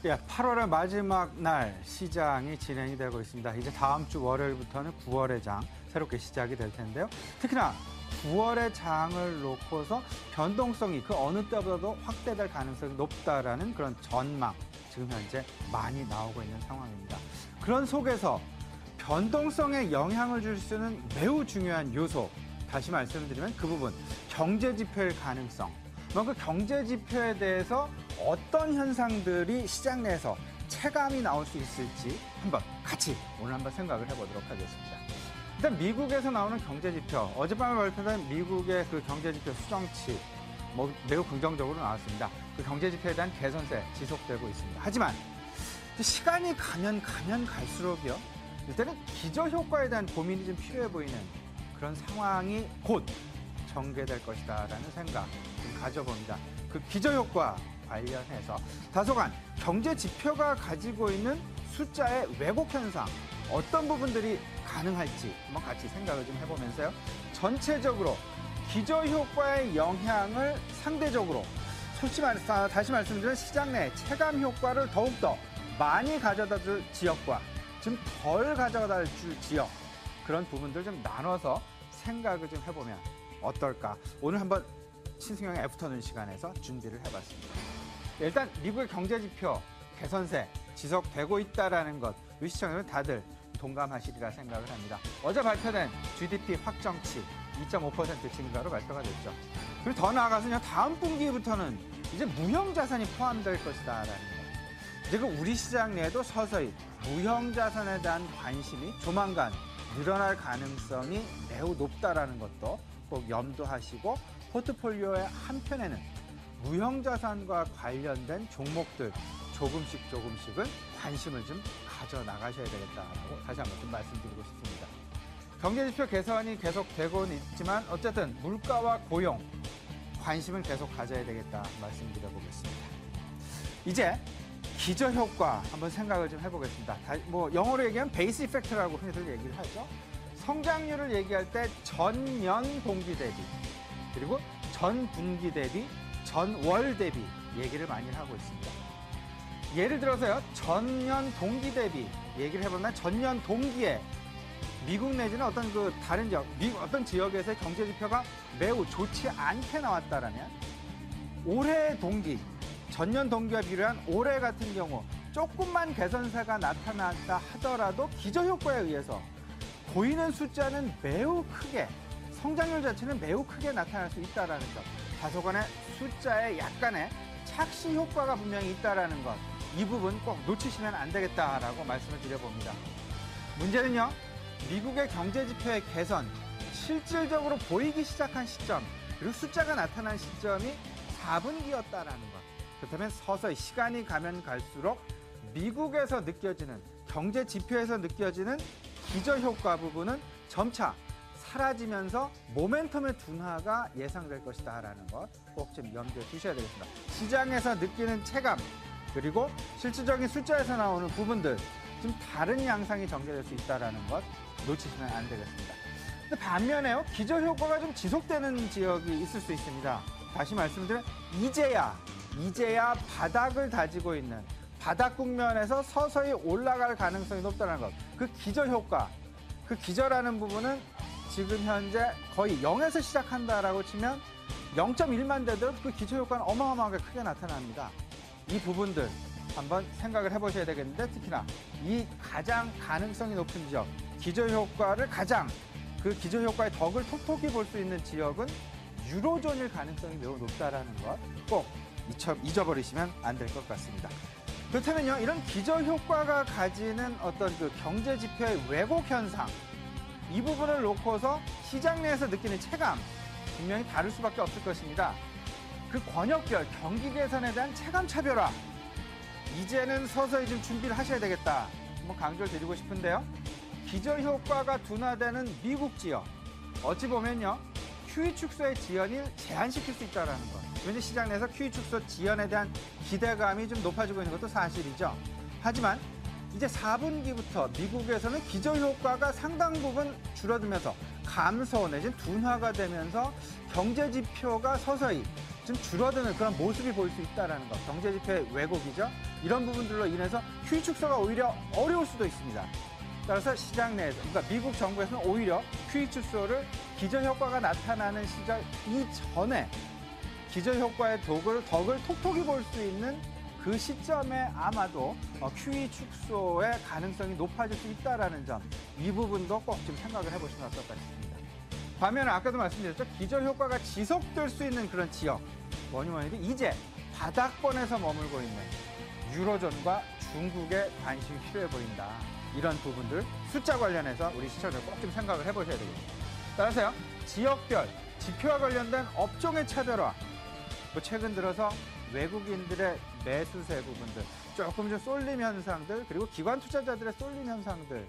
예, 8월의 마지막 날 시장이 진행이 되고 있습니다. 이제 다음 주 월요일부터는 9월의 장 새롭게 시작이 될 텐데요. 특히나 9월의 장을 놓고서 변동성이 그 어느 때보다도 확대될 가능성이 높다라는 그런 전망 지금 현재 많이 나오고 있는 상황입니다. 그런 속에서 변동성에 영향을 줄 수 있는 매우 중요한 요소, 다시 말씀을 드리면 그 부분, 경제 지표일 가능성. 그 경제 지표에 대해서 어떤 현상들이 시장 내에서 체감이 나올 수 있을지 한번 같이 오늘 한번 생각을 해보도록 하겠습니다. 일단 미국에서 나오는 경제 지표, 어젯밤에 발표된 미국의 그 경제 지표 수정치 매우 긍정적으로 나왔습니다. 그 경제 지표에 대한 개선세 지속되고 있습니다. 하지만 시간이 가면 갈수록요, 일단은 기저 효과에 대한 고민이 좀 필요해 보이는 그런 상황이 곧 전개될 것이다라는 생각 좀 가져봅니다. 그 기저 효과 관련해서 다소간 경제 지표가 가지고 있는 숫자의 왜곡 현상, 어떤 부분들이 가능할지 한번 같이 생각을 좀 해보면서요. 전체적으로 기저 효과의 영향을 상대적으로 솔직히 말해서 다시 말씀드리면 시장 내 체감 효과를 더욱더 많이 가져다 줄 지역과 좀 덜 가져다 줄 지역, 그런 부분들 좀 나눠서 생각을 좀 해보면 어떨까. 오늘 한번 신승용의 애프터눈 시간에서 준비를 해봤습니다. 일단 미국의 경제지표 개선세 지속되고 있다는 것, 우리 시청자들 다들 동감하시리라 생각을 합니다. 어제 발표된 GDP 확정치 2.5% 증가로 발표가 됐죠. 그리고 더 나아가서요, 다음 분기부터는 이제 무형자산이 포함될 것이다라는 것. 이제 그 우리 시장 내에도 서서히 무형자산에 대한 관심이 조만간 늘어날 가능성이 매우 높다라는 것도 꼭 염두하시고, 포트폴리오의 한편에는 무형자산과 관련된 종목들 조금씩은 관심을 좀 가져나가셔야 되겠다라고 다시 한번 좀 말씀드리고 싶습니다. 경제지표 개선이 계속되고는 있지만 어쨌든 물가와 고용 관심을 계속 가져야 되겠다 말씀드려보겠습니다. 이제 기저효과 한번 생각을 좀 해보겠습니다. 영어로 얘기하면 베이스 이펙트라고 흔히들 얘기를 하죠. 성장률을 얘기할 때 전년 동기 대비, 그리고 전 분기 대비, 전월 대비 얘기를 많이 하고 있습니다. 예를 들어서요, 전년 동기 대비 얘기를 해보면 전년 동기에 미국 내지는 어떤 그 다른 지역, 어떤 지역에서의 경제 지표가 매우 좋지 않게 나왔다라면, 올해 동기, 전년 동기와 비교한 올해 같은 경우 조금만 개선세가 나타났다 하더라도 기저효과에 의해서 보이는 숫자는 매우 크게, 성장률 자체는 매우 크게 나타날 수 있다는 것, 다소간의 숫자에 약간의 착시 효과가 분명히 있다는 것, 이 부분 꼭 놓치시면 안 되겠다라고 말씀을 드려봅니다. 문제는요, 미국의 경제지표의 개선, 실질적으로 보이기 시작한 시점, 그리고 숫자가 나타난 시점이 4분기였다라는 것. 그렇다면 서서히 시간이 가면 갈수록 미국에서 느껴지는, 경제지표에서 느껴지는 기저효과 부분은 점차 사라지면서 모멘텀의 둔화가 예상될 것이다라는 것 꼭 좀 염두에 두셔야 되겠습니다. 시장에서 느끼는 체감, 그리고 실질적인 숫자에서 나오는 부분들, 좀 다른 양상이 전개될 수 있다는 것 놓치시면 안 되겠습니다. 근데 반면에요, 기저효과가 좀 지속되는 지역이 있을 수 있습니다. 다시 말씀드리면 이제야 바닥을 다지고 있는, 바닥 국면에서 서서히 올라갈 가능성이 높다는 것. 그 기저효과, 그 기저라는 부분은 지금 현재 거의 0에서 시작한다라고 치면 0.1만 되도 그 기저효과는 어마어마하게 크게 나타납니다. 이 부분들 한번 생각을 해보셔야 되겠는데, 특히나 이 가장 가능성이 높은 지역, 기저효과를 가장 그 기저효과의 덕을 톡톡히 볼 수 있는 지역은 유로존일 가능성이 매우 높다라는 것 꼭 잊어버리시면 안 될 것 같습니다. 그렇다면요, 이런 기저효과가 가지는 어떤 그 경제지표의 왜곡 현상, 이 부분을 놓고서 시장 내에서 느끼는 체감, 분명히 다를 수밖에 없을 것입니다. 그 권역별 경기 개선에 대한 체감 차별화, 이제는 서서히 좀 준비를 하셔야 되겠다, 한번 강조를 드리고 싶은데요. 기저효과가 둔화되는 미국 지역, 어찌 보면요, QE 축소의 지연을 제한시킬 수 있다는 것. 왜냐하면 시장 내에서 QE 축소 지연에 대한 기대감이 좀 높아지고 있는 것도 사실이죠. 하지만 이제 4분기부터 미국에서는 기저효과가 상당 부분 줄어들면서 감소 내지는 둔화가 되면서 경제지표가 서서히 좀 줄어드는 그런 모습이 보일 수 있다는 것. 경제지표의 왜곡이죠. 이런 부분들로 인해서 QE 축소가 오히려 어려울 수도 있습니다. 따라서 시장 내에서, 그러니까 미국 정부에서는 오히려 QE 축소를 기저효과가 나타나는 시절 이전에 기저효과의 덕을 톡톡히 볼 수 있는 그 시점에 아마도 QE 축소의 가능성이 높아질 수 있다는 점, 이 부분도 꼭 좀 생각을 해보시면 어떨까 싶습니다. 반면에 아까도 말씀드렸죠. 기저효과가 지속될 수 있는 그런 지역, 뭐니 해도 이제 바닥권에서 머물고 있는 유로존과 중국에 관심이 필요해 보인다. 이런 부분들 숫자 관련해서 우리 시청자 꼭 좀 생각을 해보셔야 되겠습니다. 따라서요, 지역별, 지표와 관련된 업종의 차별화, 또 최근 들어서 외국인들의 매수세 부분들, 조금 좀 쏠림 현상들, 그리고 기관 투자자들의 쏠림 현상들,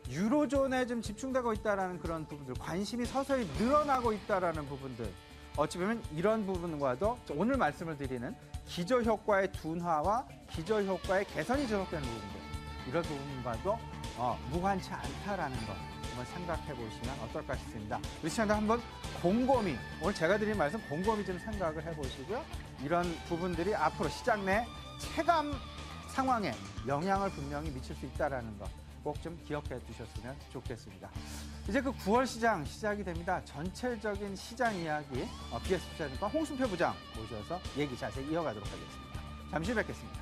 유로존에 좀 집중되고 있다는 그런 부분들, 관심이 서서히 늘어나고 있다는 부분들, 어찌 보면 이런 부분과도 오늘 말씀을 드리는 기저효과의 둔화와 기저효과의 개선이 지속되는 부분들, 이런 부분과도 무관치 않다라는 것 한번 생각해 보시면 어떨까 싶습니다. 우리 시청자 한번 곰곰이, 오늘 제가 드린 말씀 곰곰이 좀 생각을 해보시고요. 이런 부분들이 앞으로 시장 내 체감 상황에 영향을 분명히 미칠 수 있다는 것 꼭 좀 기억해 두셨으면 좋겠습니다. 이제 그 9월 시장 시작이 됩니다. 전체적인 시장 이야기 BS투자증권 홍순표 부장 모셔서 얘기 자세히 이어가도록 하겠습니다. 잠시 뵙겠습니다.